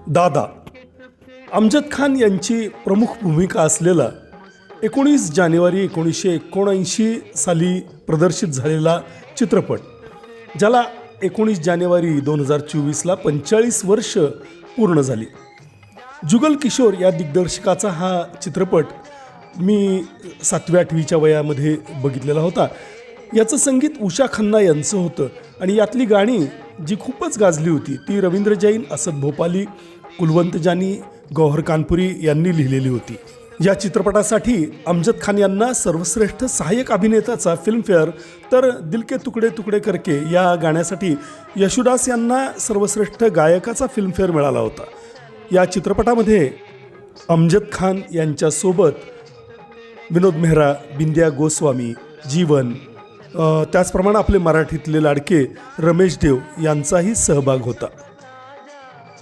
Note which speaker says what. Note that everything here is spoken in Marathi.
Speaker 1: दादा अमजद खान यांची प्रमुख भूमिका असलेला 19 जानेवारी 1979 साली प्रदर्शित झालेला चित्रपट, ज्याला 19 जानेवारी 2024ला 45 वर्ष पूर्ण झाली. जुगल किशोर या दिग्दर्शकाचा हा चित्रपट मी 7व्या-8वीच्या वयामध्ये बघितलेला होता. याचं संगीत उषा खन्ना यांचं होतं आणि यातली गाणी जी खूपच गाजली होती ती रवींद्र जैन, असद भोपाली, कुलवंत जानी, गौहर कानपुरी यांनी लिहिलेली होती. या चित्रपटासाठी अमजद खान यांना सर्वश्रेष्ठ सहाय्यक अभिनेताचा फिल्मफेअर, तर दिल के तुकडे तुकडे करके या गाण्यासाठी यशुदास यांना सर्वश्रेष्ठ गायकाचा फिल्मफेअर मिळाला होता. या चित्रपटामध्ये अमजद खान यांच्यासोबत विनोद मेहरा, बिंदिया गोस्वामी, जीवन, त्याचप्रमाणे आपले मराठीतले लाडके रमेश देव यांचाही सहभाग होता.